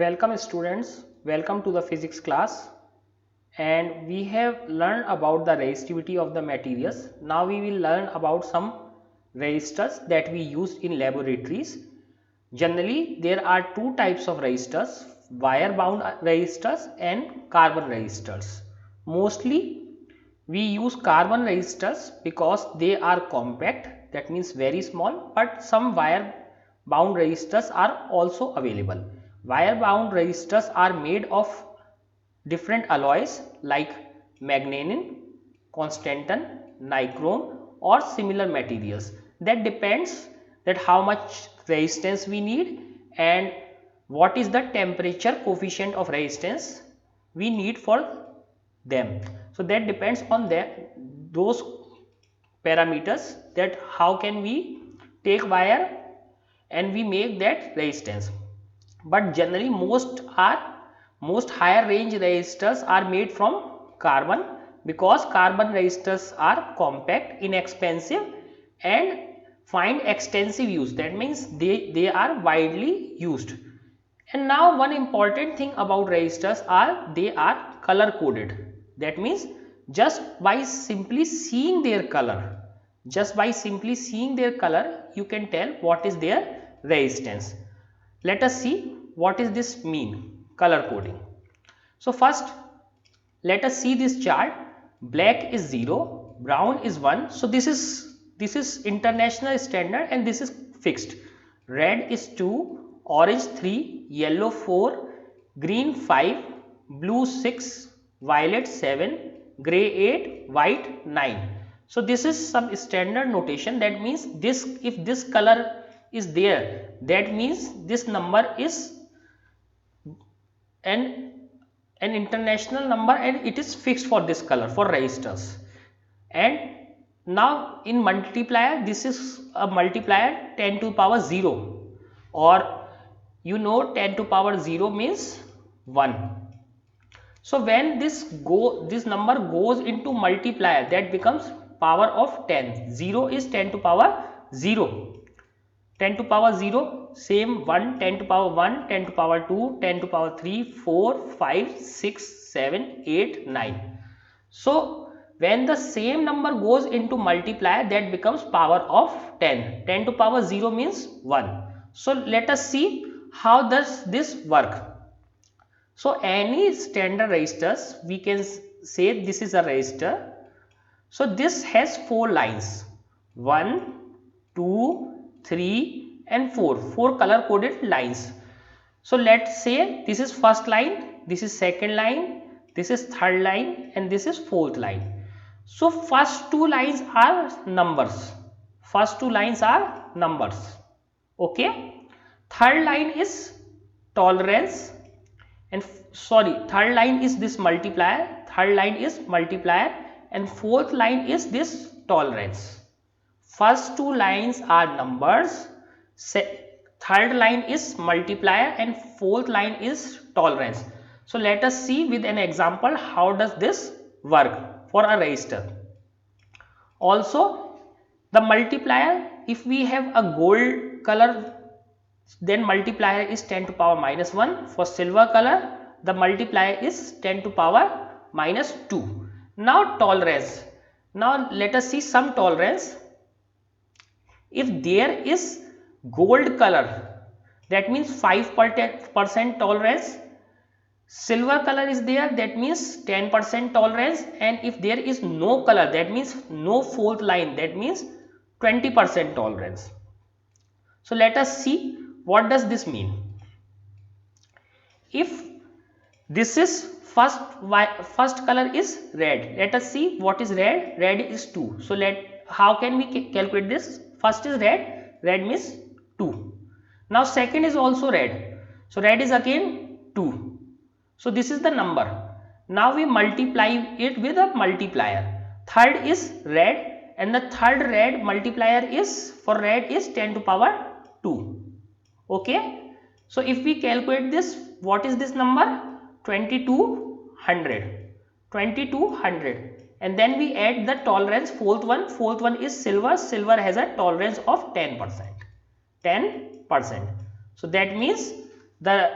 Welcome students, welcome to the physics class, and we have learned about the resistivity of the materials. Now we will learn about some resistors that we use in laboratories. Generally there are two types of resistors, wire bound resistors and carbon resistors. Mostly we use carbon resistors because they are compact, that means very small, but some wire bound resistors are also available. Wire bound resistors are made of different alloys like manganese, constantan, nichrome or similar materials. That depends that how much resistance we need and what is the temperature coefficient of resistance we need for them. So that depends on those parameters, that how can we take wire and we make that resistance. But generally most higher range resistors are made from carbon, because carbon resistors are compact, inexpensive and find extensive use. That means they are widely used. And now one important thing about resistors are they are color coded. That means just by simply seeing their color, you can tell what is their resistance. Let us see what is this mean, color coding. So first let us see this chart. Black is 0, brown is 1. So this is international standard and this is fixed. Red is 2, orange 3, yellow 4, green 5, blue 6, violet 7, gray 8, white 9. So this is some standard notation. That means this, if this color is there, that means this number is an international number and it is fixed for this color for resistors. And now in multiplier, this is a multiplier 10 to power 0, or 10 to power 0 means 1. So when this number goes into multiplier, that becomes power of 10. 0 is 10 to power 0, 10 to power 0, same 1, 10 to power 1, 10 to power 2, 10 to power 3, 4, 5, 6, 7, 8, 9. So when the same number goes into multiplier, that becomes power of 10. 10 to power 0 means 1. So let us see how does this work. So any standard resistors, we can say this is a resistor. So this has 4 lines, 1, 2, 3 and 4, 4 color coded lines. So let's say this is first line, this is second line, this is third line and this is fourth line. So first two lines are numbers, okay. Third line is tolerance, and third line is this multiplier, and fourth line is this tolerance. First two lines are numbers, third line is multiplier and fourth line is tolerance. So let us see with an example how does this work for a resistor. Also the multiplier, if we have a gold color, then multiplier is 10 to power minus 1. For silver color, the multiplier is 10 to power minus 2. Now tolerance. Now let us see some tolerance. If there is gold color, that means 5% tolerance. Silver color is there, that means 10% tolerance. And if there is no color, that means no fourth line, that means 20% tolerance. So let us see what does this mean. If this is first color is red, let us see what is red. Red is 2. So how can we calculate this? First is red means 2. Now second is also red, so red is again 2. So this is the number. Now we multiply it with a multiplier. Third is red and the third red multiplier is for red is 10 to power 2. Okay. So if we calculate this, what is this number? 2200. And then we add the tolerance, fourth one is silver. Silver has a tolerance of 10%. So that means the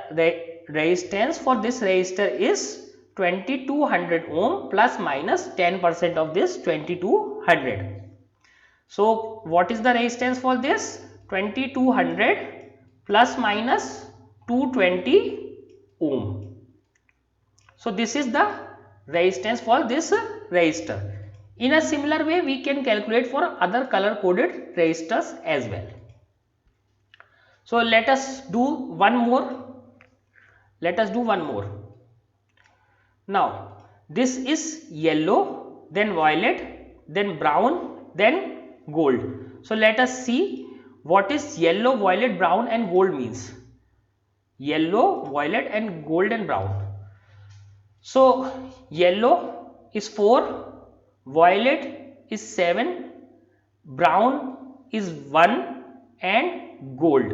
resistance for this resistor is 2200 ohm plus minus 10% of this 2200. So what is the resistance for this? 2200 plus minus 220 ohm. So this is the resistance for this resistor. In a similar way, we can calculate for other color coded resistors as well. So let us do one more. Now this is yellow, then violet, then brown, then gold. So let us see what is yellow, violet, brown and gold means. Yellow, violet and gold and brown. So yellow is 4, violet is 7, brown is 1 and gold.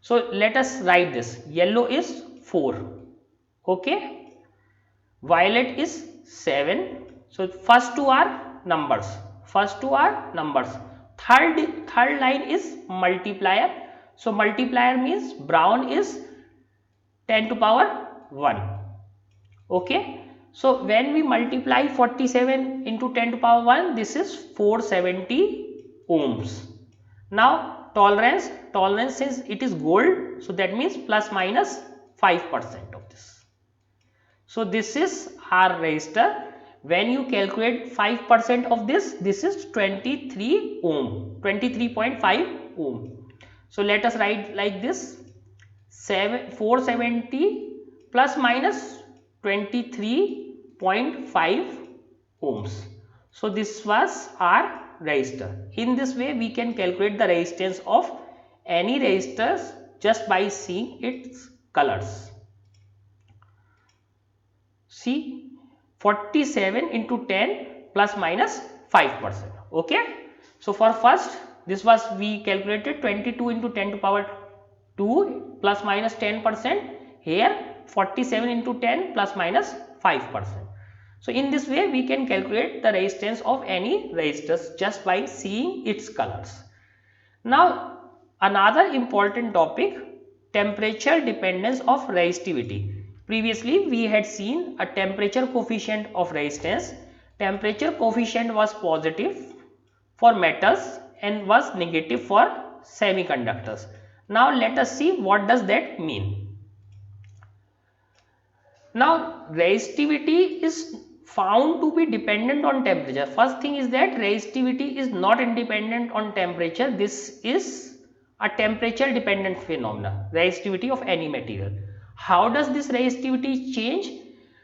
So let us write this. Yellow is 4, okay, violet is 7. So first two are numbers, third line is multiplier. So multiplier means brown is 10 to power 1, okay. So when we multiply 47 into 10 to power 1, this is 470 ohms. Now tolerance since it is gold, so that means plus minus 5% of this. So this is our resistor. When you calculate 5% of this is 23 ohm, 23.5 ohm. So let us write like this: 470 plus minus 23.5 ohms. So this was our resistor. In this way we can calculate the resistance of any resistors just by seeing its colors. See, 47 into 10 plus minus 5%, okay. So for first, this was we calculated 22 into 10 to power 2 plus minus 10%. Here 47 into 10 plus minus 5%. So in this way we can calculate the resistance of any resistors just by seeing its colors. Now another important topic, temperature dependence of resistivity. Previously we had seen a temperature coefficient of resistance. Temperature coefficient was positive for metals and was negative for semiconductors. Now let us see what does that mean. Now resistivity is found to be dependent on temperature. First thing is that resistivity is not independent on temperature. This is a temperature dependent phenomena, resistivity of any material. How does this resistivity change?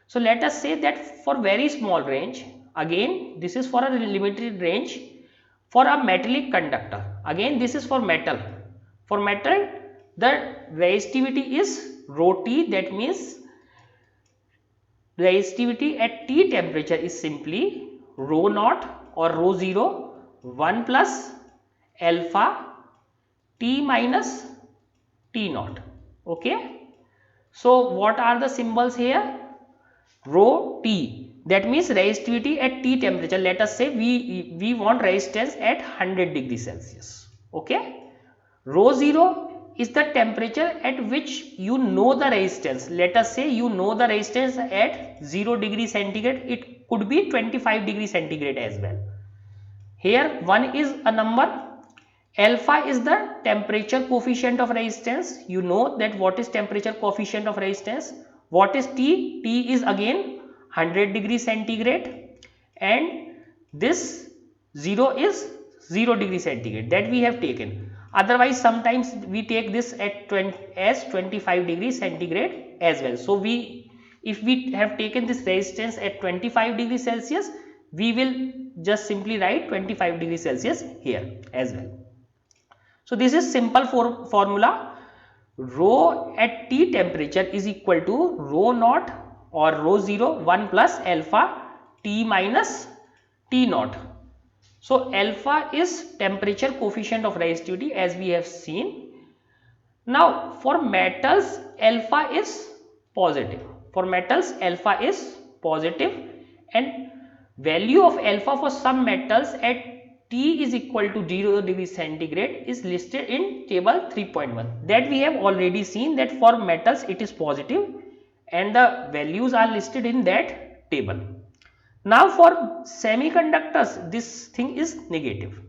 So let us say that for very small range, again this is for a limited range, for a metallic conductor, again this is for metal. For metal the resistivity is rho t, that means resistivity at T temperature is simply rho naught or rho 0 1 plus alpha T minus T naught, okay. So what are the symbols here? Rho T, that means resistivity at T temperature. Let us say we want resistance at 100 degrees Celsius, okay. Rho 0 is the temperature at which you know the resistance. Let us say you know the resistance at 0 degree centigrade. It could be 25 degree centigrade as well. Here 1 is a number. Alpha is the temperature coefficient of resistance. You know that what is temperature coefficient of resistance. What is T? T is again 100 degree centigrade, and this 0 is 0 degree centigrade that we have taken. Otherwise sometimes we take this at 25 degrees centigrade as well. So if we have taken this resistance at 25 degrees Celsius, we will just simply write 25 degrees Celsius here as well. So this is simple formula. Rho at T temperature is equal to rho naught or rho 0 1 plus alpha T minus T naught. So alpha is temperature coefficient of resistivity as we have seen. Now for metals alpha is positive. For metals alpha is positive, and value of alpha for some metals at T is equal to 0 degree centigrade is listed in table 3.1. That we have already seen that for metals it is positive and the values are listed in that table. Now for semiconductors this thing is negative.